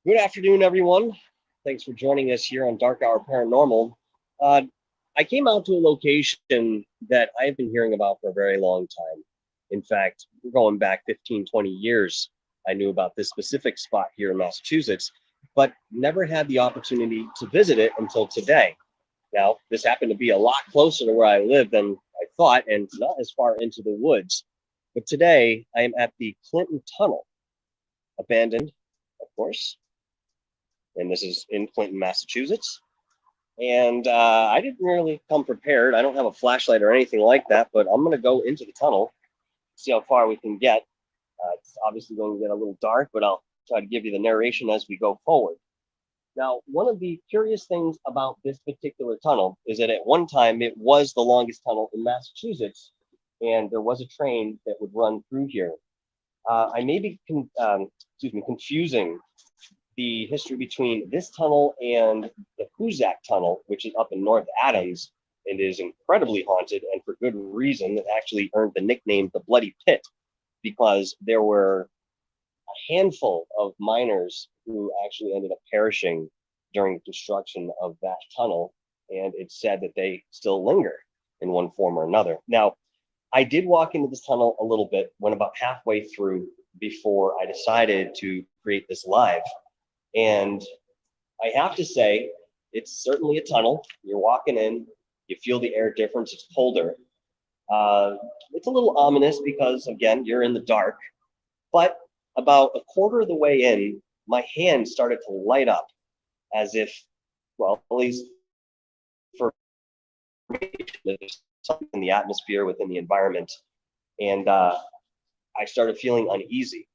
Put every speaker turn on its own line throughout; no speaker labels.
Good afternoon, everyone. Thanks for joining us here on Dark Hour Paranormal. Uh, I came out to a location that I've been hearing about for a very long time. In fact, going back 15, 20 years, I knew about this specific spot here in Massachusetts, but never had the opportunity to visit it until today. Now, this happened to be a lot closer to where I live than I thought and not as far into the woods. But today, I am at the Clinton Tunnel, abandoned, of course, and this is in Clinton, Massachusetts. And I didn't really come prepared. I don't have a flashlight or anything like that, but I'm going to go into the tunnel, see how far we can get. It's obviously going to get a little dark, but I'll try to give you the narration as we go forward. Now, one of the curious things about this particular tunnel is that at one time it was the longest tunnel in Massachusetts, and there was a train that would run through here. I may be confusing the history between this tunnel and the Huzak Tunnel, which is up in North Adams and is incredibly haunted, and for good reason. It actually earned the nickname the Bloody Pit because there were a handful of miners who actually ended up perishing during the construction of that tunnel, and it's said that they still linger in one form or another. Now, I did walk into this tunnel a little bit, went about halfway through before I decided to create this live. And I have to say, it's certainly a tunnel. You're walking in, you feel the air difference, it's colder. It's a little ominous because, again, you're in the dark. But about a quarter of the way in, my hand started to light up as if, well, at least for me, there's something in the atmosphere within the environment. And I started feeling uneasy.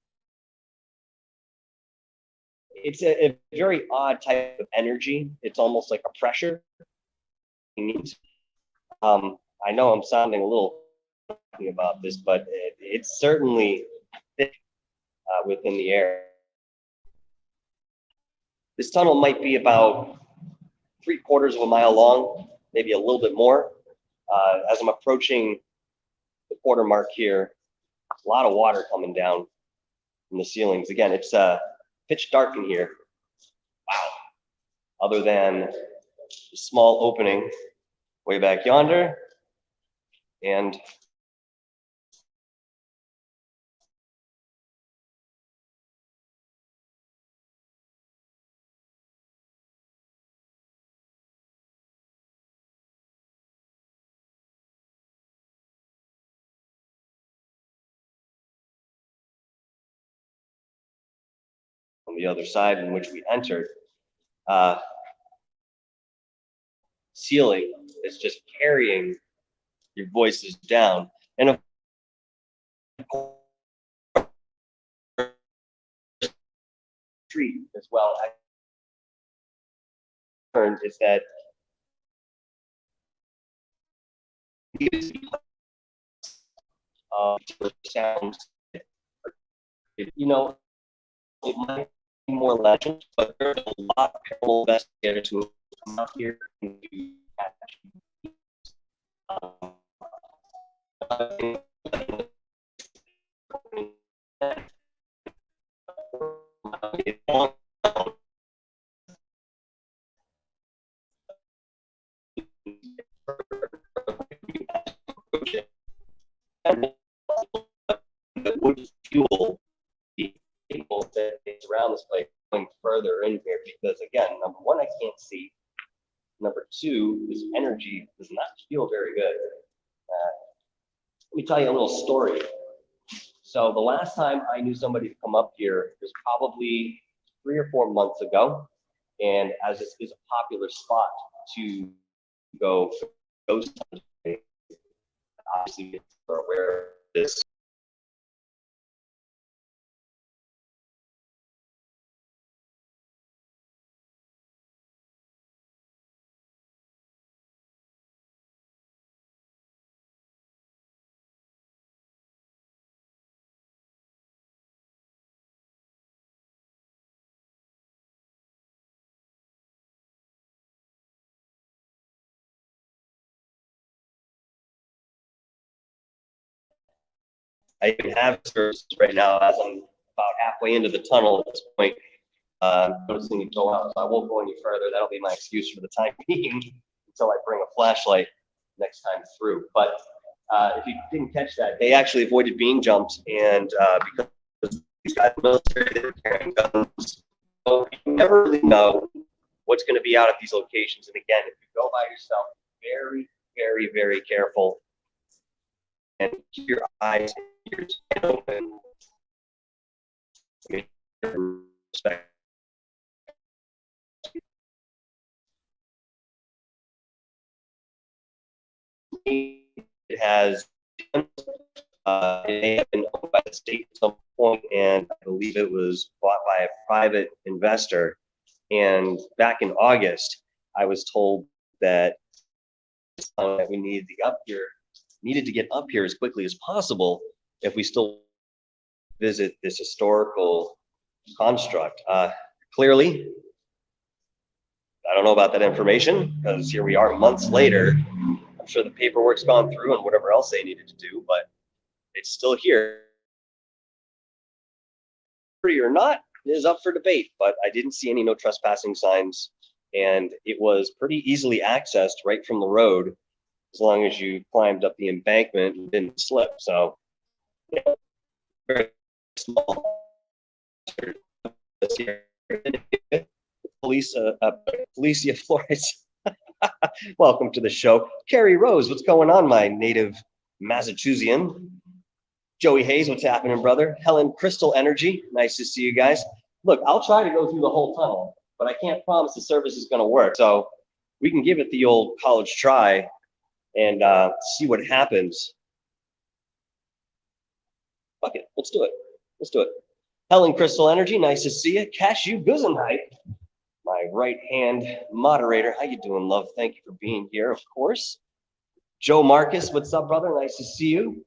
It's a very odd type of energy. It's almost like a pressure. I know I'm sounding a little about this, but it's certainly thick within the air. This tunnel might be about 3/4 of a mile long, maybe a little bit more. As I'm approaching the quarter mark here, a lot of water coming down from the ceilings. Again, it's pitch dark in here. Wow. Other than a small opening way back yonder, and on the other side in which we entered, uh, ceiling is just carrying your voices down. And of course, treat as well. I learned is that sounds, you know, it might be more legend, but there's a lot of paranormal investigators who come out here and do that would fuel the people that around this place going further in here because, again, number one, I can't see. Number two, this energy does not feel very good. Let me tell you a little story. So the last time I knew somebody to come up here was probably 3 or 4 months ago, and as this is a popular spot to go ghost hunting, obviously we're aware of this. I even have services right now as I'm about halfway into the tunnel at this point. noticing it go out, so I won't go any further. That'll be my excuse for the time being until I bring a flashlight next time through. But if you didn't catch that, they actually avoided being jumped, and because these guys in the military, they're carrying guns, so you never really know what's going to be out at these locations. And again, if you go by yourself, very, very, very careful and keep your eyes and ears open. Respect. It has it may have been owned by the state at some point, and I believe it was bought by a private investor. And back in August, I was told that we needed to get up here as quickly as possible if we still visit this historical construct. Clearly, I don't know about that information because here we are months later. I'm sure the paperwork's gone through and whatever else they needed to do, but it's still here. Or not is up for debate, but I didn't see any no trespassing signs, and it was pretty easily accessed right from the road as long as you climbed up the embankment and didn't slip. So, yeah, very small. Felicia Flores, welcome to the show. Carrie Rose, what's going on, my native Massachusettsian? Joey Hayes, what's happening, brother? Helen Crystal Energy, nice to see you guys. Look, I'll try to go through the whole tunnel, but I can't promise the service is going to work. So we can give it the old college try and see what happens. Fuck it, let's do it. Let's do it. Helen Crystal Energy, nice to see you. Cashew Guzenheit, my right-hand moderator. How you doing, love? Thank you for being here, of course. Joe Marcus, what's up, brother? Nice to see you.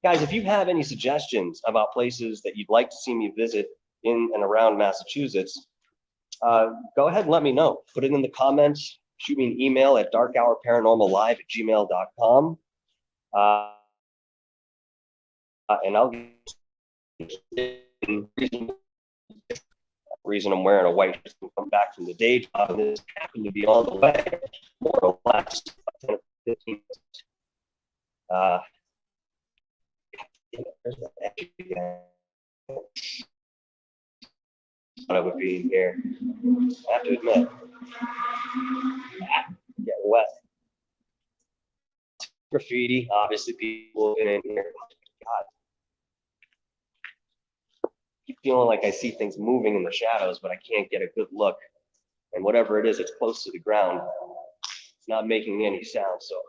Guys, if you have any suggestions about places that you'd like to see me visit in and around Massachusetts, go ahead and let me know. Put it in the comments. Shoot me an email at darkhourparanormallive@gmail.com. And I'll get reason I'm wearing a white shirt to come back from the day job, and this happened to be on the way, more or less, 10 or 15 minutes. There's that extra guy. I would be here. I have to admit, get wet. Graffiti, obviously, people in here. God, I keep feeling like I see things moving in the shadows, but I can't get a good look. And whatever it is, it's close to the ground. It's not making any sound, so.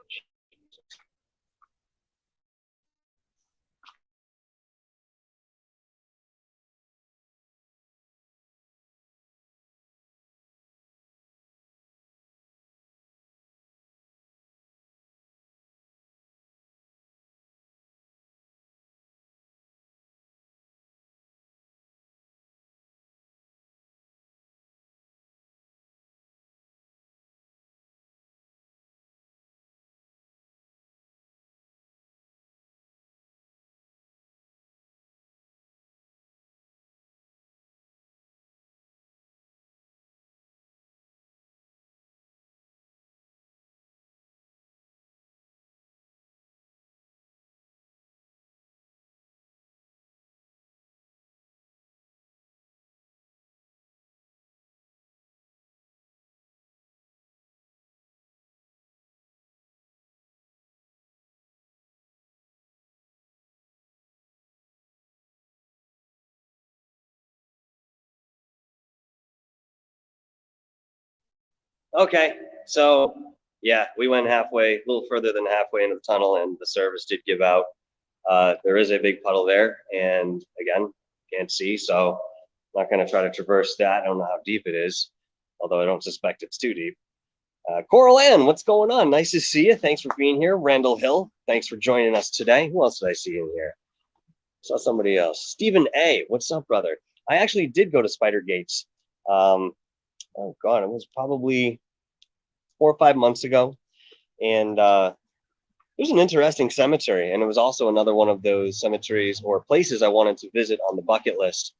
Okay, so yeah, we went halfway, a little further than halfway into the tunnel, and the service did give out. There is a big puddle there, and again, can't see, so I'm not going to try to traverse that. I don't know how deep it is, although I don't suspect it's too deep. Coral Ann, what's going on? Nice to see you. Thanks for being here. Randall Hill, thanks for joining us today. Who else did I see in here? Saw somebody else. Stephen A, what's up, brother? I actually did go to Spider Gates. Oh God, it was probably 4 or 5 months ago, and it was an interesting cemetery, and it was also another one of those cemeteries or places I wanted to visit on the bucket list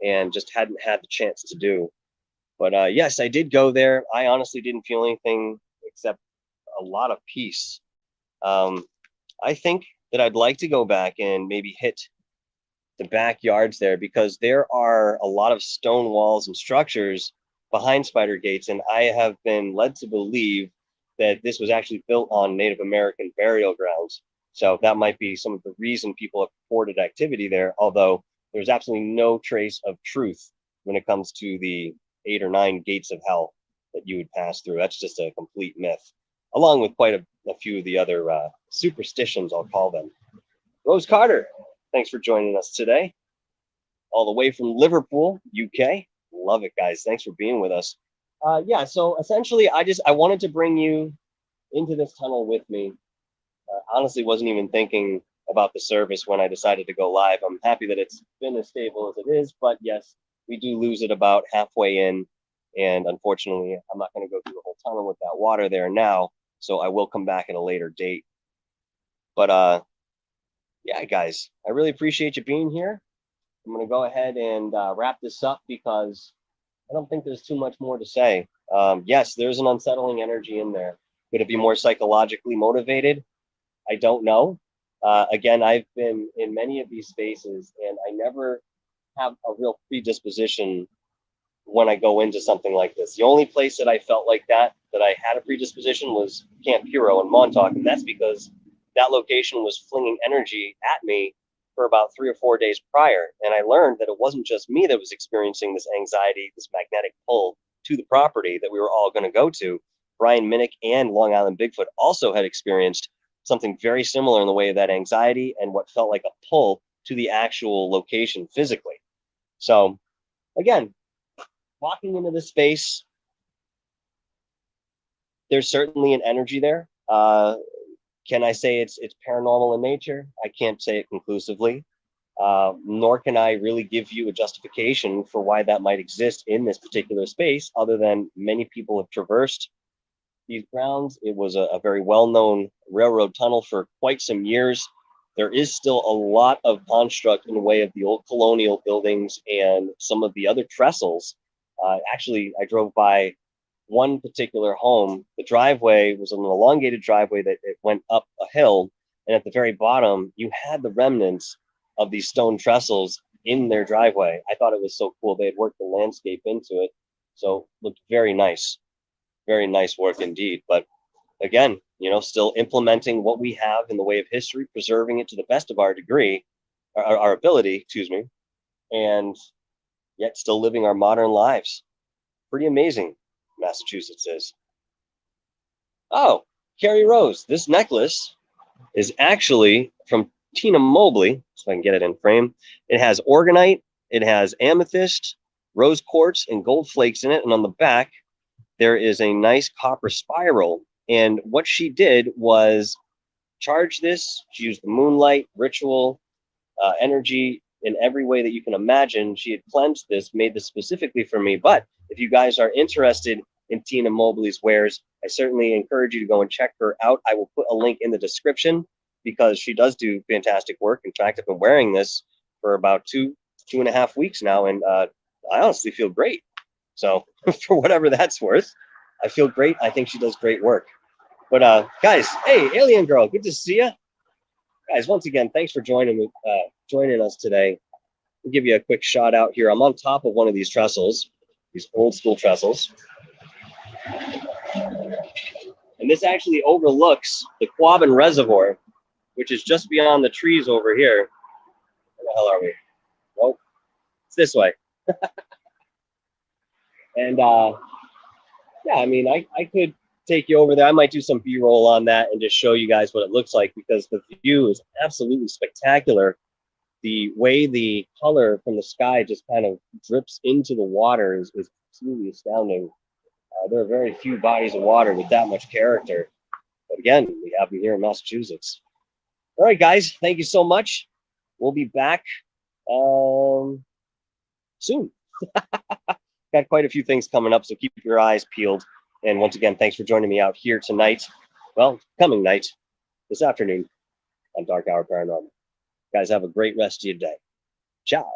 and just hadn't had the chance to do. But yes, I did go there. I honestly didn't feel anything except a lot of peace. Um, I think that I'd like to go back and maybe hit the backyards there because there are a lot of stone walls and structures behind Spider Gates, and I have been led to believe that this was actually built on Native American burial grounds. So that might be some of the reason people have reported activity there, although there's absolutely no trace of truth when it comes to the 8 or 9 gates of hell that you would pass through. That's just a complete myth, along with quite a few of the other superstitions, I'll call them. Rose Carter, thanks for joining us today, all the way from Liverpool, UK. Love it, guys. Thanks for being with us. Yeah, so essentially, I wanted to bring you into this tunnel with me. Honestly, wasn't even thinking about the service when I decided to go live. I'm happy that it's been as stable as it is, but yes, we do lose it about halfway in, and unfortunately, I'm not going to go through the whole tunnel with that water there now, so I will come back at a later date. But yeah, guys, I really appreciate you being here. I'm going to go ahead and wrap this up because I don't think there's too much more to say. Yes, there's an unsettling energy in there. Could it be more psychologically motivated? I don't know. Again, I've been in many of these spaces and I never have a real predisposition when I go into something like this. The only place that I felt like that I had a predisposition was Camp Hero in Montauk, and that's because that location was flinging energy at me for about 3 or 4 days prior. And I learned that it wasn't just me that was experiencing this anxiety, this magnetic pull to the property that we were all going to go to. Brian Minnick and Long Island Bigfoot also had experienced something very similar in the way of that anxiety and what felt like a pull to the actual location physically. So again, walking into this space, there's certainly an energy there. Can I say it's paranormal in nature? I can't say it conclusively, nor can I really give you a justification for why that might exist in this particular space, other than many people have traversed these grounds. It was a very well-known railroad tunnel for quite some years. There is still a lot of construct in the way of the old colonial buildings and some of the other trestles. Actually, I drove by one particular home. The driveway was an elongated driveway that it went up a hill, and at the very bottom, you had the remnants of these stone trestles in their driveway. I thought it was so cool. They had worked the landscape into it, so it looked very nice work indeed. But again, still implementing what we have in the way of history, preserving it to the best of our degree, our ability, excuse me, and yet still living our modern lives. Pretty amazing, Massachusetts is. Oh, Carrie Rose, this necklace is actually from Tina Mobley, so I can get it in frame. It has organite, it has amethyst, rose quartz, and gold flakes in it. And on the back, there is a nice copper spiral. And what she did was charge this. She used the moonlight ritual energy in every way that you can imagine. She had cleansed this, made this specifically for me. But if you guys are interested in Tina Mobley's wares, I certainly encourage you to go and check her out. I will put a link in the description because she does do fantastic work. In fact, I've been wearing this for about 2.5 weeks now, and I honestly feel great. So for whatever that's worth, I feel great. I think she does great work. But guys, hey, Alien Girl, good to see you. Guys, once again, thanks for joining us today. I'll give you a quick shout out here. I'm on top of one of these trestles, these old school trestles. And this actually overlooks the Quabbin Reservoir, which is just beyond the trees over here. Where the hell are we? Nope. It's this way. And yeah, I mean, I could take you over there. I might do some B-roll on that and just show you guys what it looks like because the view is absolutely spectacular. The way the color from the sky just kind of drips into the water is absolutely astounding. There are very few bodies of water with that much character. But again, we have them here in Massachusetts. All right, guys, thank you so much. We'll be back soon. Got quite a few things coming up, so keep your eyes peeled. And once again, thanks for joining me out here tonight. Well, coming night, this afternoon on Dark Hour Paranormal. Guys, have a great rest of your day. Ciao.